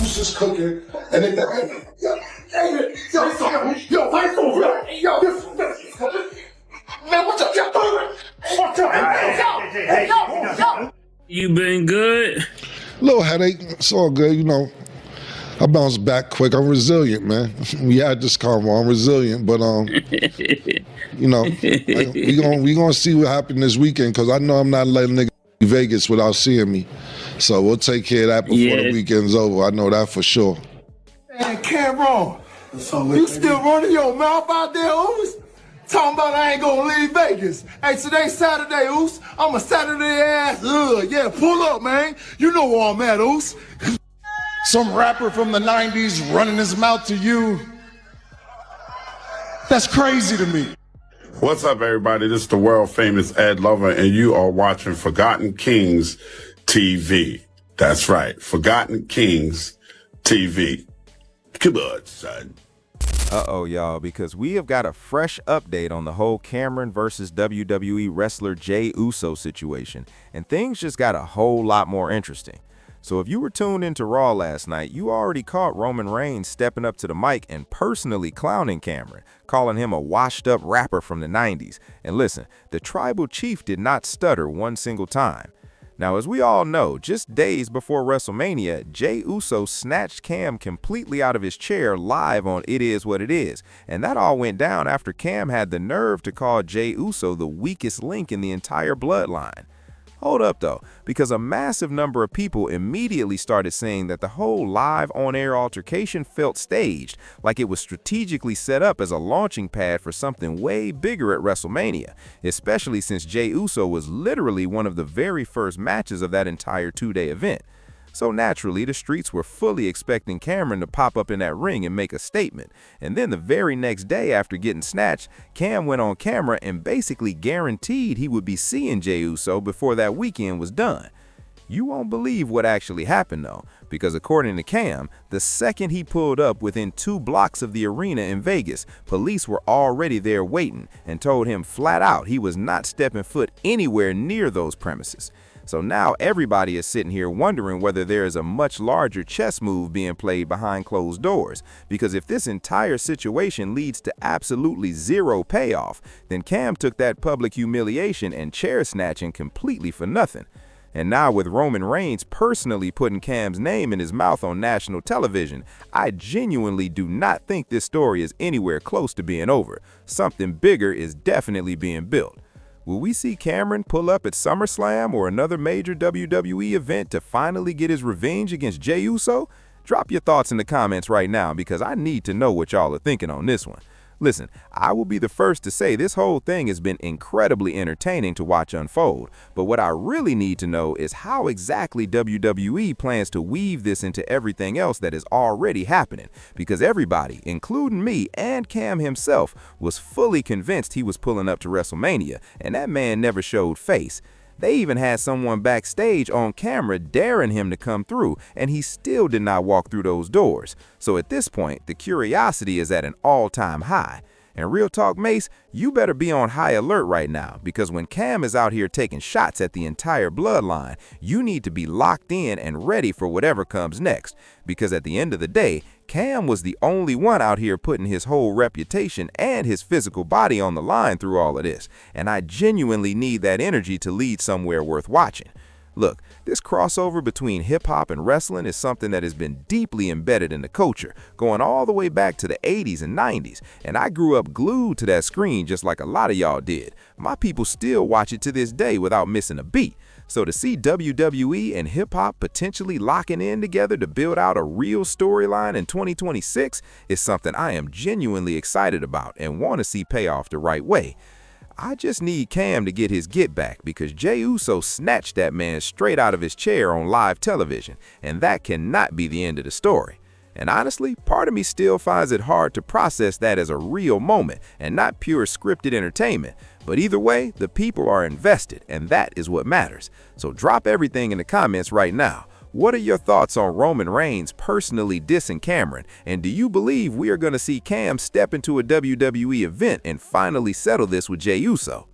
juices cooking, and then man, what's up, y'all? What's up? You been good? Little headache. It's all good, you know. I bounce back quick. I'm resilient, man. We had this karma. I'm resilient, but you know, we gonna see what happened this weekend because I know I'm not letting niggas in Vegas without seeing me. So we'll take care of that before the weekend's over. I know that for sure. Man, Cameron, you still running your mouth out there, Oos? Talking about I ain't gonna leave Vegas. Hey, today's Saturday, Oos. I'm a Saturday ass. Yeah, pull up, man. You know where I'm at, Oos. Some rapper from the 90s running his mouth to you. That's crazy to me. What's up, everybody? This is the world famous Ed Lover, and you are watching Forgotten Kings TV. That's right, Forgotten Kings TV. Come on, son. Uh-oh, y'all, because we have got a fresh update on the whole Cameron versus WWE wrestler Jey Uso situation, and things just got a whole lot more interesting. So if you were tuned into Raw last night, you already caught Roman Reigns stepping up to the mic and personally clowning Cameron, calling him a washed-up rapper from the 90s. And listen, the tribal chief did not stutter one single time. Now, as we all know, just days before WrestleMania, Jey Uso snatched Cam completely out of his chair live on It Is What It Is. And that all went down after Cam had the nerve to call Jey Uso the weakest link in the entire bloodline. Hold up, though, because a massive number of people immediately started saying that the whole live on-air altercation felt staged, like it was strategically set up as a launching pad for something way bigger at WrestleMania, especially since Jey Uso was literally one of the very first matches of that entire two-day event. So naturally, the streets were fully expecting Cameron to pop up in that ring and make a statement. And then the very next day after getting snatched, Cam went on camera and basically guaranteed he would be seeing Jey Uso before that weekend was done. You won't believe what actually happened though, because according to Cam, the second he pulled up within 2 blocks of the arena in Vegas, police were already there waiting and told him flat out he was not stepping foot anywhere near those premises. So now everybody is sitting here wondering whether there is a much larger chess move being played behind closed doors. Because if this entire situation leads to absolutely zero payoff, then Cam took that public humiliation and chair snatching completely for nothing. And now with Roman Reigns personally putting Cam's name in his mouth on national television, I genuinely do not think this story is anywhere close to being over. Something bigger is definitely being built. Will we see Cameron pull up at SummerSlam or another major WWE event to finally get his revenge against Jey Uso? Drop your thoughts in the comments right now because I need to know what y'all are thinking on this one. Listen, I will be the first to say this whole thing has been incredibly entertaining to watch unfold, but what I really need to know is how exactly WWE plans to weave this into everything else that is already happening, because everybody, including me and Cam himself, was fully convinced he was pulling up to WrestleMania, and that man never showed face. They even had someone backstage on camera daring him to come through, and he still did not walk through those doors. So at this point, the curiosity is at an all-time high. And real talk, Mace, you better be on high alert right now, because when Cam is out here taking shots at the entire bloodline, you need to be locked in and ready for whatever comes next. Because at the end of the day, Cam was the only one out here putting his whole reputation and his physical body on the line through all of this, and I genuinely need that energy to lead somewhere worth watching. Look, this crossover between hip-hop and wrestling is something that has been deeply embedded in the culture, going all the way back to the 80s and 90s, and I grew up glued to that screen just like a lot of y'all did. My people still watch it to this day without missing a beat. So to see WWE and hip-hop potentially locking in together to build out a real storyline in 2026 is something I am genuinely excited about and want to see pay off the right way. I just need Cam to get his get back because Jey Uso snatched that man straight out of his chair on live television, and that cannot be the end of the story. And honestly, part of me still finds it hard to process that as a real moment and not pure scripted entertainment. But either way, the people are invested, and that is what matters. So drop everything in the comments right now. What are your thoughts on Roman Reigns personally dissing Cameron? And do you believe we are going to see Cam step into a WWE event and finally settle this with Jey Uso?